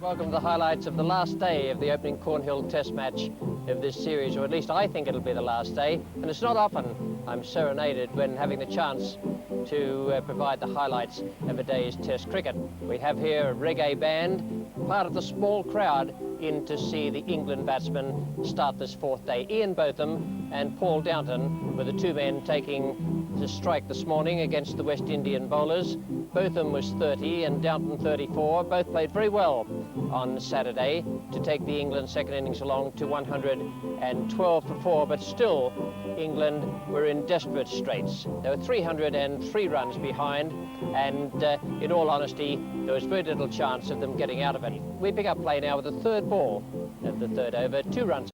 Welcome to the highlights of the last day of the opening Cornhill Test match of this series, or at least I think it'll be the last day. And it's not often I'm serenaded when having the chance to provide the highlights of a day's Test cricket. We have here a reggae band, part of the small crowd in to see the England batsmen start this fourth day. Ian Botham and Paul Downton were the two men taking the strike this morning against the West Indian bowlers. Botham was 30 and Downton 34. Both played very well on Saturday to take the England second innings along to 112 for 4, but still England were in desperate straits. They were 303 runs behind, and in all honesty, there was very little chance of them getting out of it. We pick up play now with the third ball of the third over, 2 runs.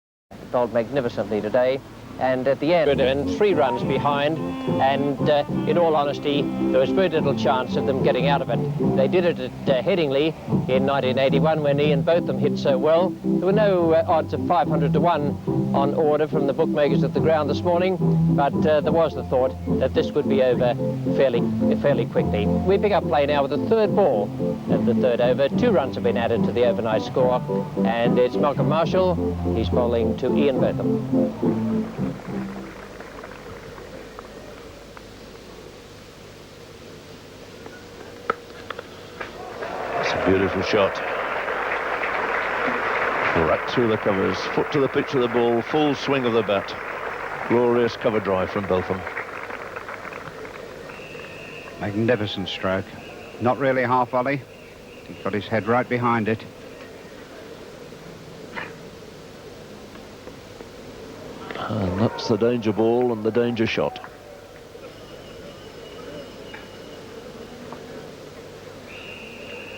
Bowled magnificently today, and at the end, and 3 runs behind, and in all honesty, there was very little chance of them getting out of it. They did it at Headingley in 1981 when Ian Botham hit so well. There were no odds of 500 to 1 on order from the bookmakers at the ground this morning, but there was the thought that this would be over fairly quickly. We pick up play now with the third ball of the third over. 2 runs have been added to the overnight score, and it's Malcolm Marshall. He's bowling to Ian Botham. Beautiful shot. Right through the covers, foot to the pitch of the ball, full swing of the bat. Glorious cover drive from Botham. Magnificent stroke. Not really half volley. He got his head right behind it. And that's the danger ball and the danger shot.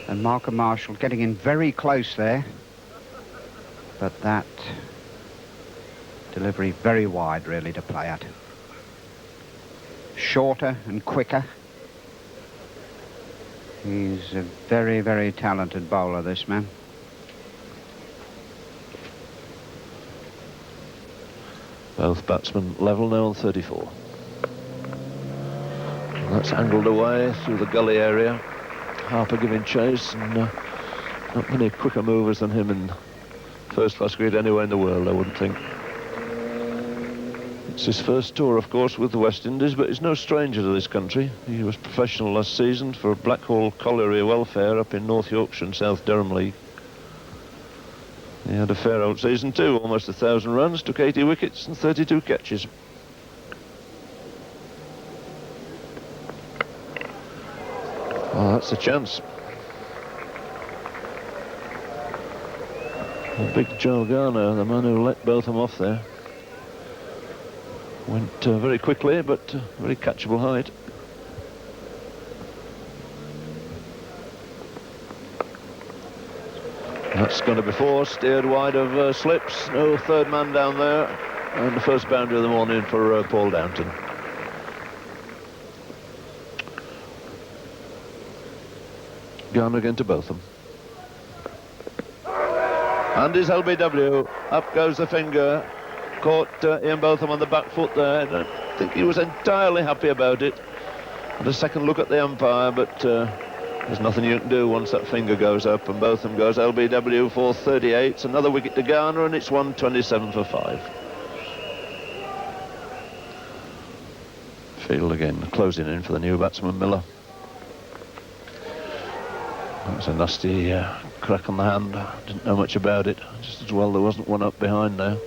And Malcolm Marshall getting in very close there. But that delivery very wide, really, to play at. Shorter and quicker. He's a very, very talented bowler, this man. Both batsmen level now on 34. And that's angled away through the gully area. Harper giving chase, and not many quicker movers than him in first-class cricket anywhere in the world, I wouldn't think. It's his first tour, of course, with the West Indies, but he's no stranger to this country. He was professional last season for Blackhall Colliery Welfare up in North Yorkshire and South Durham League. He had a fair old season too, almost 1,000 runs, took 80 wickets and 32 catches. Oh, that's a chance. The big Joe Garner, the man who let Botham off there. Went very quickly, but very catchable height. That's going to be 4, steered wide of slips. No third man down there. And the first boundary of the morning for Paul Downton. Garner again to Botham. And his LBW. Up goes the finger. Caught Ian Botham on the back foot there. I don't think he was entirely happy about it. And a second look at the umpire, but there's nothing you can do once that finger goes up. And Botham goes LBW for 38. It's another wicket to Garner, and it's 127 for 5. Field again closing in for the new batsman Miller. That was a nasty crack on the hand. Didn't know much about it. Just as well there wasn't one up behind now.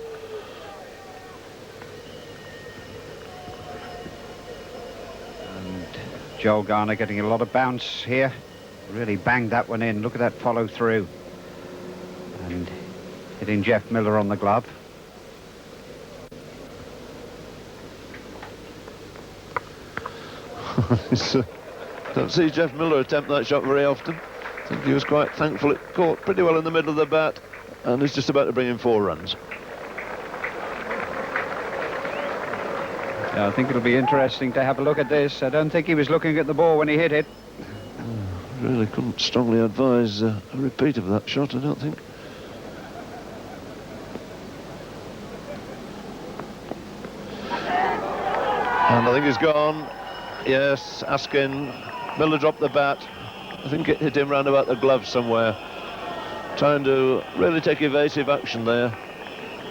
And Joel Garner getting a lot of bounce here. Really banged that one in. Look at that follow through. And hitting Jeff Miller on the glove. Don't see Jeff Miller attempt that shot very often. I think he was quite thankful it caught pretty well in the middle of the bat, and he's just about to bring in 4 runs. Yeah, I think it'll be interesting to have a look at this. I don't think he was looking at the ball when he hit it. Really couldn't strongly advise a repeat of that shot, I don't think. And I think he's gone. Yes, Askin. Miller dropped the bat. I think it hit him round about the glove somewhere. trying to really take evasive action there.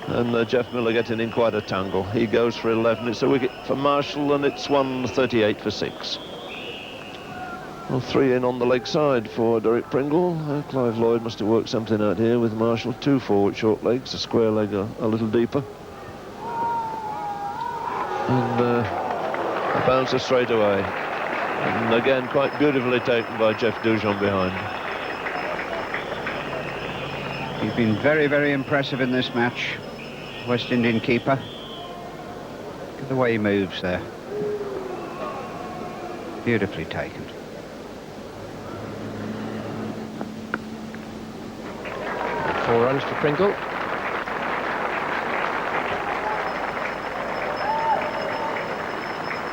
And Jeff Miller getting in quite a tangle. He goes for 11. It's a wicket for Marshall, and it's 138 for 6. Well, 3 in on the leg side for Derek Pringle. Clive Lloyd must have worked something out here with Marshall. 2 forward short legs, a square leg a little deeper. And a bouncer straight away. And again, quite beautifully taken by Jeff Dujon behind. He's been very, very impressive in this match. West Indian keeper. Look at the way he moves there. Beautifully taken. Four runs for Pringle.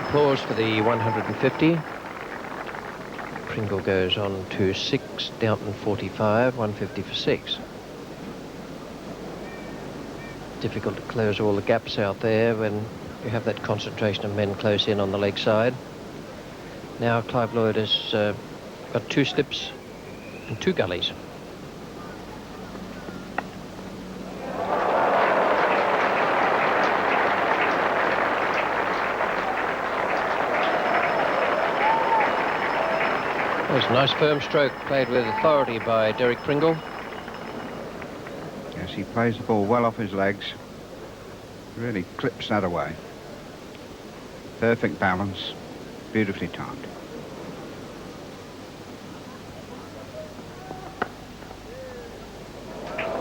Applause for the 150. Pringle goes on to 6, Downton 45, 150 for 6. Difficult to close all the gaps out there when you have that concentration of men close in on the leg side. Now Clive Lloyd has got 2 slips and 2 gullies. There's a nice firm stroke played with authority by Derek Pringle. Yes, he plays the ball well off his legs. Really clips that away. Perfect balance. Beautifully timed.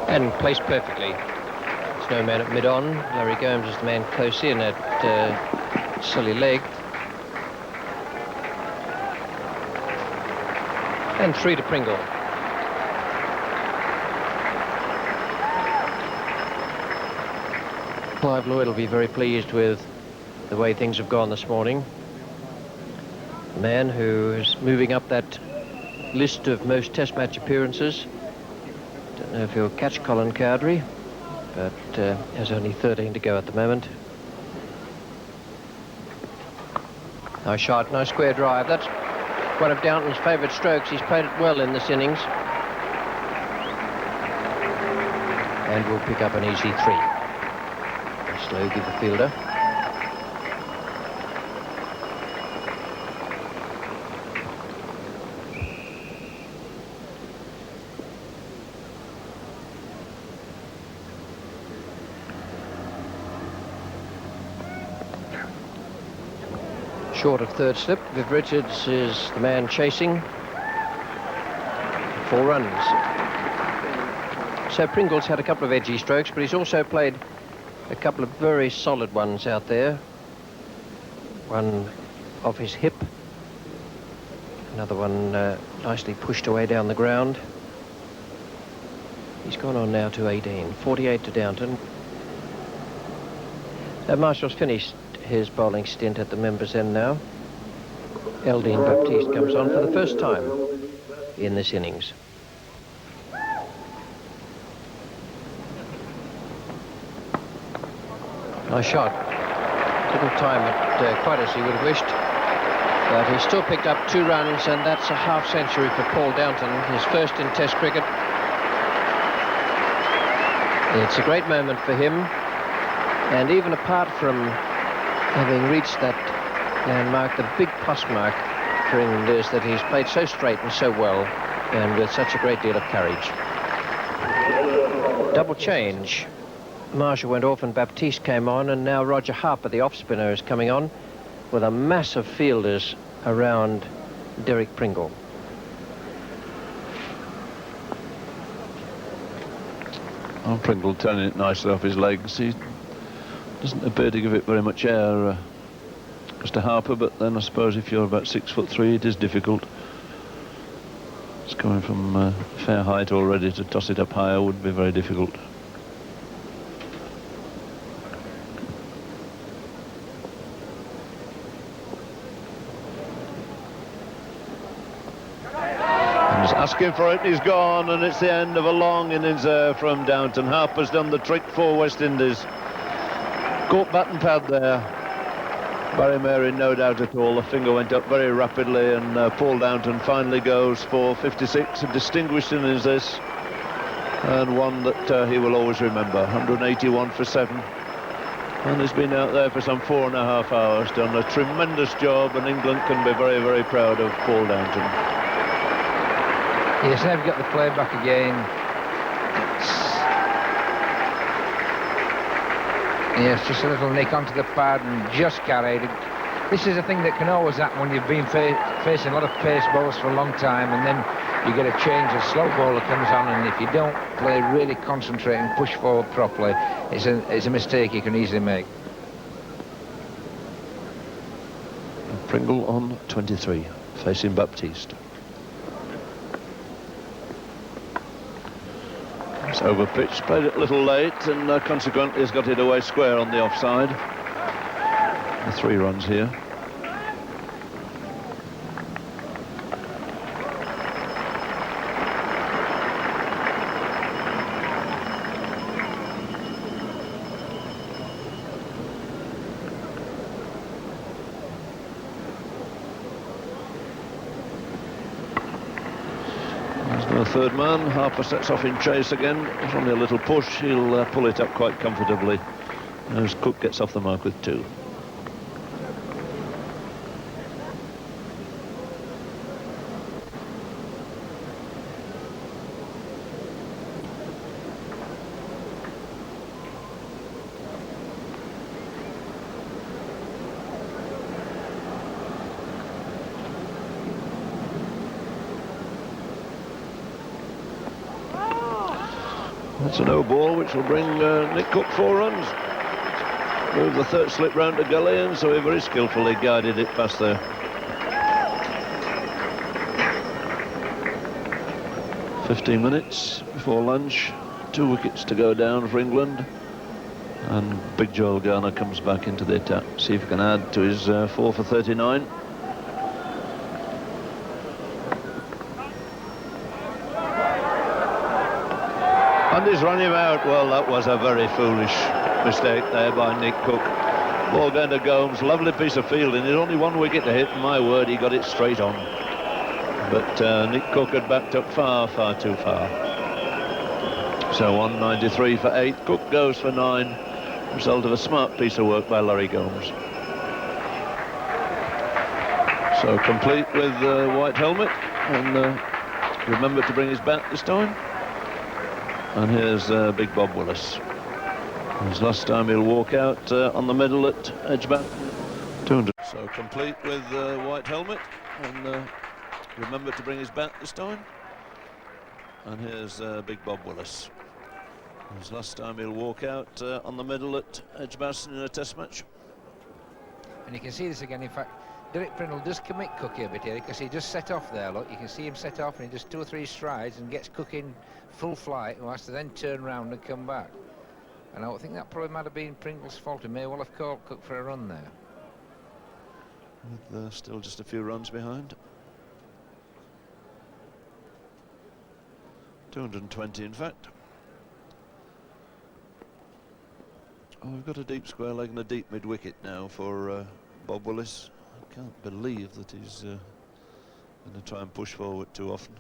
And placed perfectly. There's no man at mid-on. Larry Gomes is the man close in at silly leg. And 3 to Pringle. Clive Lloyd will be very pleased with the way things have gone this morning. The man who is moving up that list of most test match appearances. Don't know if he'll catch Colin Cowdrey, but has only 13 to go at the moment. Nice shot, nice square drive. That's one of Downton's favourite strokes. He's played it well in this innings. And will pick up an easy 3. Slow give the fielder. Short of third slip. Viv Richards is the man chasing. 4 runs. So Pringle's had a couple of edgy strokes, but he's also played a couple of very solid ones out there. One off his hip. Another one nicely pushed away down the ground. He's gone on now to 18. 48 to Downton. Marshall's finished his bowling stint at the members' end now. Eldine Baptiste comes on for the first time in this innings. Nice shot. Didn't time it quite as he would have wished, but he still picked up 2 runs, and that's a half century for Paul Downton, his first in Test cricket. It's a great moment for him, and even apart from having reached that landmark, the big plus mark for England is that he's played so straight and so well, and with such a great deal of courage. Double change. Marshall went off and Baptiste came on, and now Roger Harper, the off-spinner, is coming on with a mass of fielders around Derek Pringle. Oh, Pringle turning it nicely off his legs. He doesn't appear to give it very much air, Mr. Harper, but then I suppose if you're about 6'3", it is difficult. It's coming from fair height already. To toss it up higher would be very difficult. He's asking for it, he's gone, and it's the end of a long innings from Downton. Harper's done the trick for West Indies. Caught bat and pad there. Barry Mary, no doubt at all. The finger went up very rapidly, and Paul Downton finally goes for 56. A distinguished innings this. and one that he will always remember. 181 for 7. And he's been out there for some 4.5 hours, done a tremendous job, and England can be very, very proud of Paul Downton. Yes, now we've got the play back again. Yes, just a little nick onto the pad and just carried. This is a thing that can always happen when you've been facing a lot of pace balls for a long time, and then you get a change, a slow bowler comes on, and if you don't play, really concentrate and push forward properly, it's a mistake you can easily make. Pringle on 23, facing Baptiste. It's over pitch, played it a little late, and consequently has got it away square on the offside. 3 runs here. The third man, Harper sets off in chase again. It's only a little push, he'll pull it up quite comfortably as Cook gets off the mark with 2. That's a no ball, which will bring Nick Cook 4 runs. Move the third slip round to gully, and so he very skillfully guided it past there. 15 minutes before lunch, 2 wickets to go down for England, and big Joel Garner comes back into the attack. See if he can add to his 4 for 39. And he's run him out. Well, that was a very foolish mistake there by Nick Cook. Ball going to Gomes, lovely piece of fielding. There's only 1 wicket to hit, and my word, he got it straight on. But Nick Cook had backed up far, far too far. So 193 for 8. Cook goes for 9. Result of a smart piece of work by Larry Gomes. So complete with white helmet, and remember to bring his bat this time. And here's big Bob Willis. His last time he'll walk out on the middle at Edgbaston. 200. So complete with white helmet, and remember to bring his bat this time. And here's big Bob Willis. His last time he'll walk out on the middle at Edgbaston in a test match. And you can see this again, in fact, Derek Prindle does commit Cook here a bit here, because he just set off there, look. You can see him set off, and he does 2 or 3 strides and gets Cook in full flight, who has to then turn round and come back. And I think that probably might have been Prindle's fault. He may well have called Cook for a run there. With still just a few runs behind. 220 in fact. Oh, we've got a deep square leg and a deep mid-wicket now for Bob Willis. I can't believe that he's going to try and push forward too often.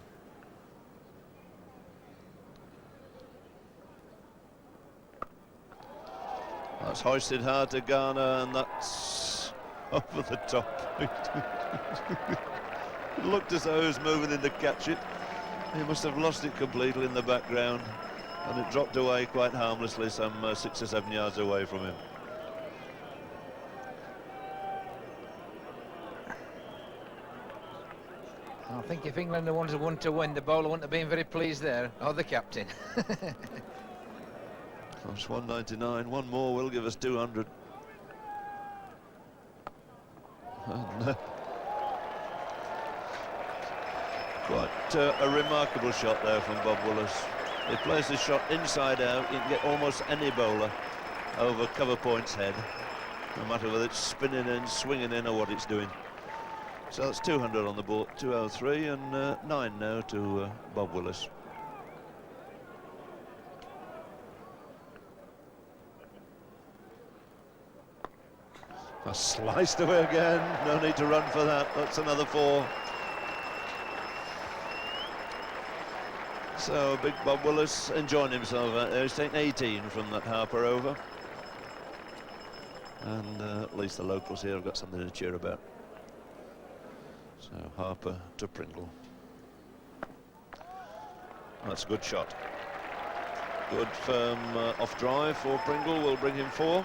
That's hoisted hard to Garner, and that's over the top. It looked as though he was moving in to catch it. He must have lost it completely in the background, and it dropped away quite harmlessly, some 6 or 7 yards away from him. I think if England had wanted one to win, the bowler wouldn't have been very pleased there, or the captain. That's 199. 1 more will give us 200. And, quite a remarkable shot there from Bob Willis. He plays the shot inside out. You can get almost any bowler over cover point's head, no matter whether it's spinning in, swinging in, or what it's doing. So that's 200 on the board, 203, and 9 now to Bob Willis. Sliced away again. No need to run for that. That's another 4. So big Bob Willis enjoying himself out there. He's taken 18 from that Harper over. And at least the locals here have got something to cheer about. So Harper to Pringle. That's a good shot. Good firm off drive for Pringle, will bring him 4.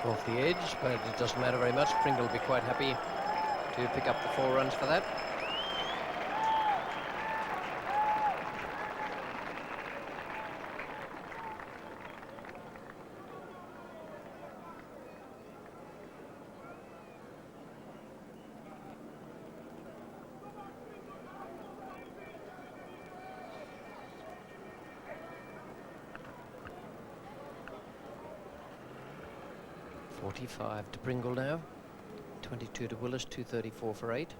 Off the edge, but it doesn't matter very much. Pringle will be quite happy to pick up the 4 runs for that. .45 to Pringle now, 22 to Willis, 234 for 8.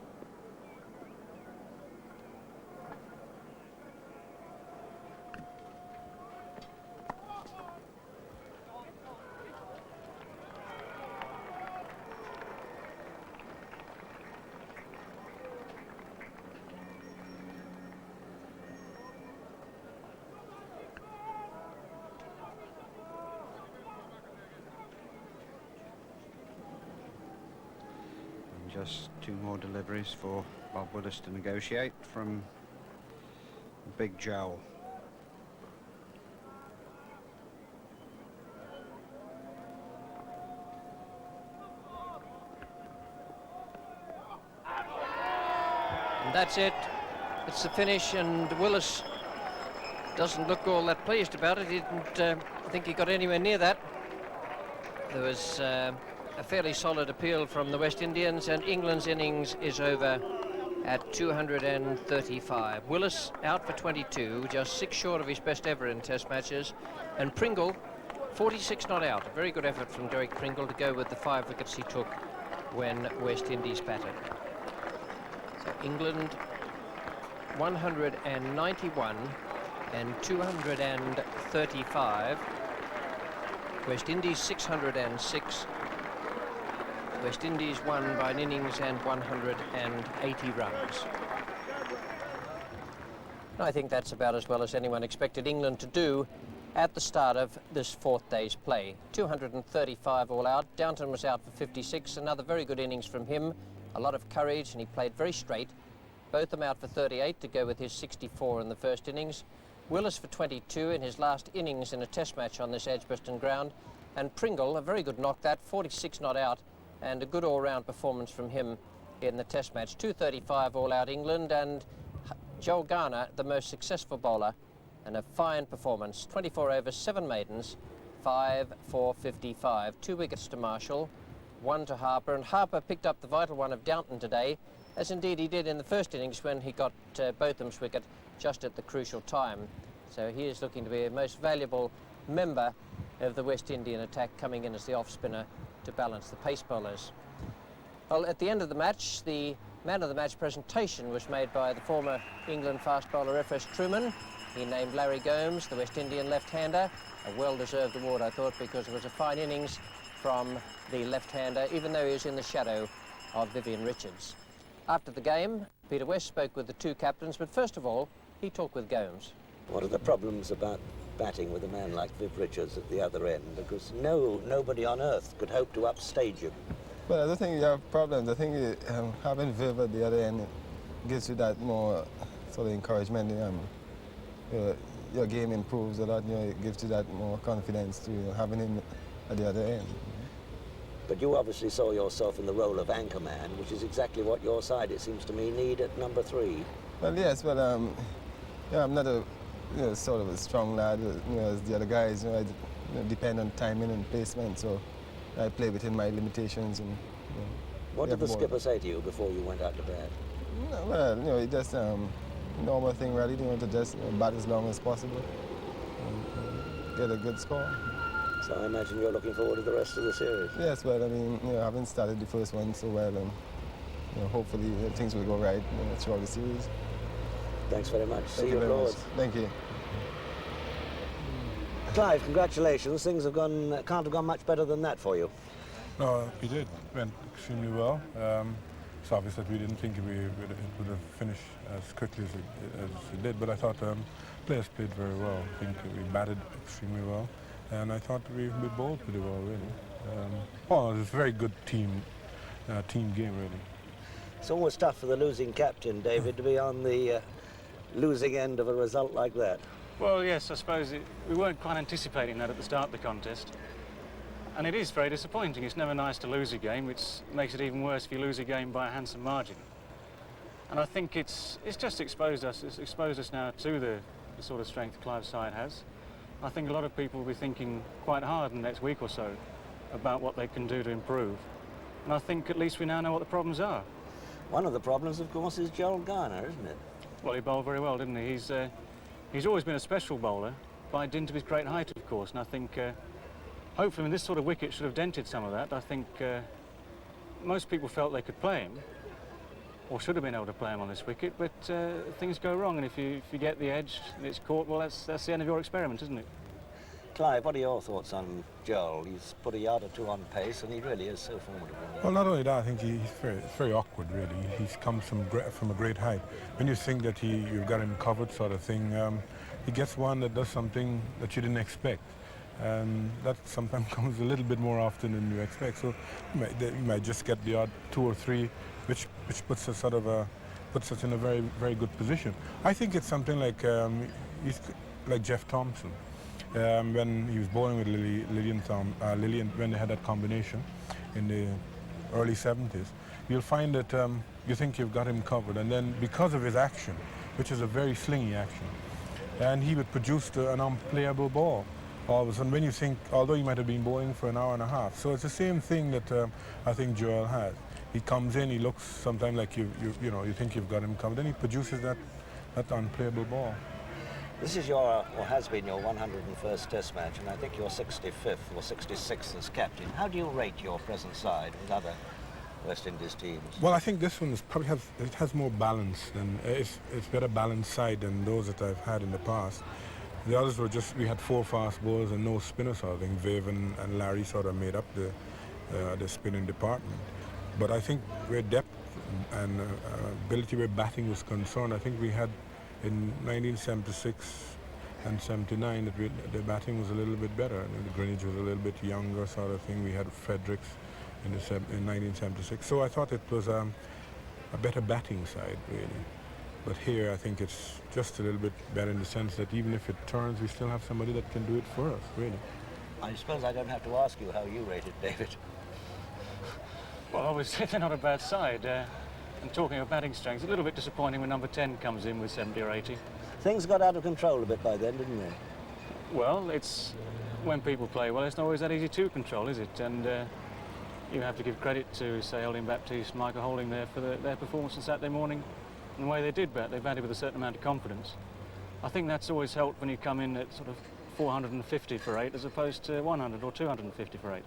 Just 2 more deliveries for Bob Willis to negotiate from Big Joel. And that's it. It's the finish, and Willis doesn't look all that pleased about it. He didn't think he got anywhere near that. There was a fairly solid appeal from the West Indians, and England's innings is over at 235. Willis out for 22, just 6 short of his best ever in Test matches, and Pringle 46 not out. A very good effort from Derek Pringle to go with the 5 wickets he took when West Indies batted. So England 191 and 235. West Indies 606. West Indies won by an innings and 180 runs. I think that's about as well as anyone expected England to do at the start of this 4th day's play. 235 all out. Downton was out for 56. Another very good innings from him. A lot of courage, and he played very straight. Both them out for 38 to go with his 64 in the first innings. Willis for 22 in his last innings in a Test match on this EDGBASTON ground. And Pringle, a very good knock that, 46 not out, and a good all-round performance from him in the Test match. 235 all-out England, and Joel Garner, the most successful bowler, and a fine performance. 24 overs, 7 maidens, 5 for 55. 2 wickets to Marshall, 1 to Harper, and Harper picked up the vital one of Downton today, as indeed he did in the first innings when he got Botham's wicket just at the crucial time. So he is looking to be a most valuable member of the West Indian attack, coming in as the off-spinner to balance the pace bowlers. Well, at the end of the match, the man of the match presentation was made by the former England fast bowler F.S. Truman. He named Larry Gomes, the West Indian left-hander, a well-deserved award, I thought, because it was a fine innings from the left-hander, even though he was in the shadow of Vivian Richards. After the game, Peter West spoke with the 2 captains, but first of all, he talked with Gomes. What are the problems about batting with a man like Viv Richards at the other end? Because nobody on earth could hope to upstage him. Well, I don't think you have problems. I think having Viv at the other end gives you that more sort of encouragement. Your game improves a lot. It gives you that more confidence to having him at the other end. But you obviously saw yourself in the role of anchorman, which is exactly what your side, it seems to me, need at number 3. Well, yes. Well, I'm not a sort of a strong lad, as the other guys. I depend on timing and placement, so I play within my limitations. And what did the skipper say to you before you went out to bed? Well, it just normal thing, really. To just bat as long as possible and get a good score. So I imagine you're looking forward to the rest of the series. Yes, well, I mean, I haven't started the first one so well, and hopefully things will go right throughout the series. Thanks very much. See you at Lord's. Thank you. Clive, congratulations. Things have gone, can't have gone much better than that for you. No, we did. It went extremely well. It's obvious that we didn't think it would have finished as quickly as it did, but I thought players played very well. I think we batted extremely well, and I thought we bowled pretty well, really. Well, it was a very good team game, really. It's always tough for the losing captain, David, to be on the losing end of a result like that. Well, yes, I suppose we weren't quite anticipating that at the start of the contest. And it is very disappointing. It's never nice to lose a game, which makes it even worse if you lose a game by a handsome margin. And I think it's just exposed us. It's exposed us now to the sort of strength Clive's side has. I think a lot of people will be thinking quite hard in the next week or so about what they can do to improve. And I think at least we now know what the problems are. One of the problems, of course, is Joel Garner, isn't it? Well, he bowled very well, didn't he? He's always been a special bowler, by dint of his great height, of course. And I think, hopefully, this sort of wicket should have dented some of that. I think most people felt they could play him, or should have been able to play him on this wicket, but things go wrong, and if you get the edge and it's caught, well, that's the end of your experiment, isn't it? Clive, what are your thoughts on Joel? He's put a yard or two on pace, and he really is so formidable. Well, not only that, I think he's very awkward, really. He comes from a great height. When you think that you've got him covered, sort of thing, he gets one that does something that you didn't expect. And that sometimes comes a little bit more often than you expect. So you might just get the odd 2 or 3, which puts us puts us in a very, very good position. I think it's something like like Jeff Thompson. When he was bowling with Lillian, when they had that combination in the early 70s, you'll find that you think you've got him covered, and then because of his action, which is a very slingy action, and he would produce an unplayable ball. All of a sudden, when you think, although he might have been bowling for an hour and a half, so it's the same thing that I think Joel has. He comes in, he looks sometimes like you think you've got him covered, then he produces that unplayable ball. This is or has been your 101st Test match, and I think your 65th or 66th as captain. How do you rate your present side with other West Indies teams? Well, I think this one has more balance than it's better balanced side than those that I've had in the past. The others were we had 4 fast bowlers and no spinners. I think Viv and Larry sort of made up the spinning department. But I think where depth and ability where batting was concerned, I think we had in 1976 and 79 that the batting was a little bit better. And the Greenwich was a little bit younger sort of thing. We had Fredericks in 1976. So I thought it was a better batting side, really. But here I think it's just a little bit better in the sense that even if it turns, we still have somebody that can do it for us, really. I suppose I don't have to ask you how you rate it, David. Well, obviously they're not a bad side. And talking of batting strength, it's a little bit disappointing when number 10 comes in with 70 or 80. Things got out of control a bit by then, didn't they? Well, it's when people play well, it's not always that easy to control, is it? And you have to give credit to, say, Holding Baptiste, Michael Holding there for their performance on Saturday morning. And the way they did bat, they batted with a certain amount of confidence. I think that's always helped when you come in at sort of 450 for 8 as opposed to 100 or 250 for 8.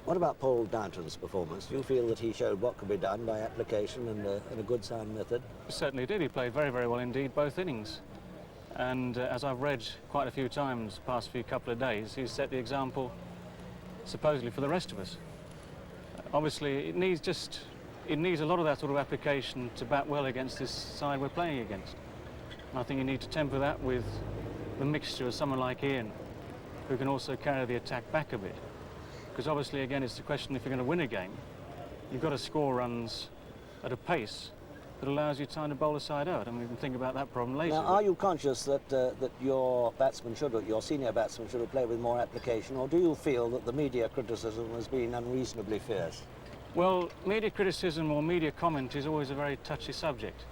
What about Paul Downton's performance? Do you feel that he showed what could be done by application and a good sound method? He certainly did. He played very, very well indeed, both innings. And as I've read quite a few times the past couple of days, he's set the example supposedly for the rest of us. Obviously, it needs a lot of that sort of application to bat well against this side we're playing against. And I think you need to temper that with the mixture of someone like Ian, who can also carry the attack back a bit. Because obviously, again, it's the question if you're going to win a game, you've got to score runs at a pace that allows you time to bowl a side out. And we can think about that problem later. Now, are you conscious that your senior batsman should have played with more application, or do you feel that the media criticism has been unreasonably fierce? Well, media criticism or media comment is always a very touchy subject.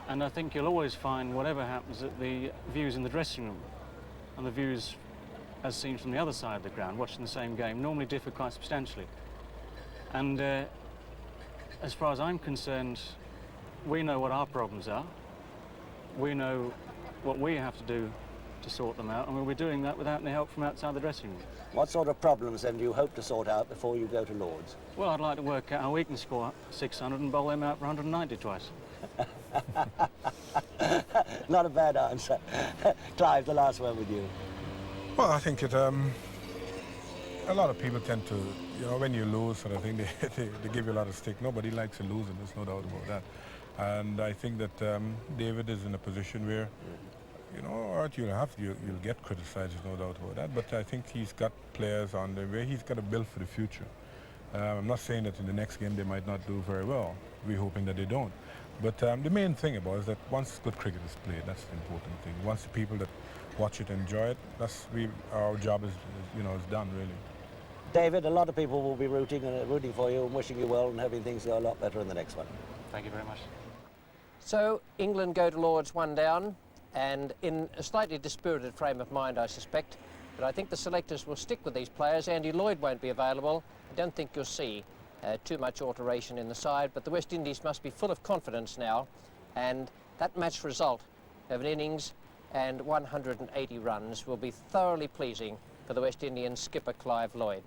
And I think you'll always find, whatever happens, that the views in the dressing room and the views as seen from the other side of the ground, watching the same game, normally differ quite substantially. And as far as I'm concerned, we know what our problems are. We know what we have to do to sort them out, and we'll be doing that without any help from outside the dressing room. What sort of problems, then, do you hope to sort out before you go to Lord's? Well, I'd like to work out how we can score 600 and bowl them out for 190 twice. Not a bad answer. Clive, the last one with you. Well, I think it. A lot of people tend to, you know, when you lose, sort of thing, they give you a lot of stick. Nobody likes a loser. There's no doubt about that. And I think that David is in a position where, you know, all right, you'll get criticized, there's no doubt about that. But I think he's got players on the way. He's got to build for the future. I'm not saying that in the next game they might not do very well. We're hoping that they don't. But the main thing about it is that once good cricket is played, that's the important thing. Once the people that watch it enjoy it, our job is done, really. David, a lot of people will be rooting for you and wishing you well and hoping things go a lot better in the next one. Thank you very much. So England go to Lord's 1 down, and in a slightly dispirited frame of mind, I suspect. But I think the selectors will stick with these players. Andy Lloyd won't be available. I don't think you'll see too much alteration in the side, but the West Indies must be full of confidence now, and that match result of an innings and 180 runs will be thoroughly pleasing for the West Indian skipper Clive Lloyd.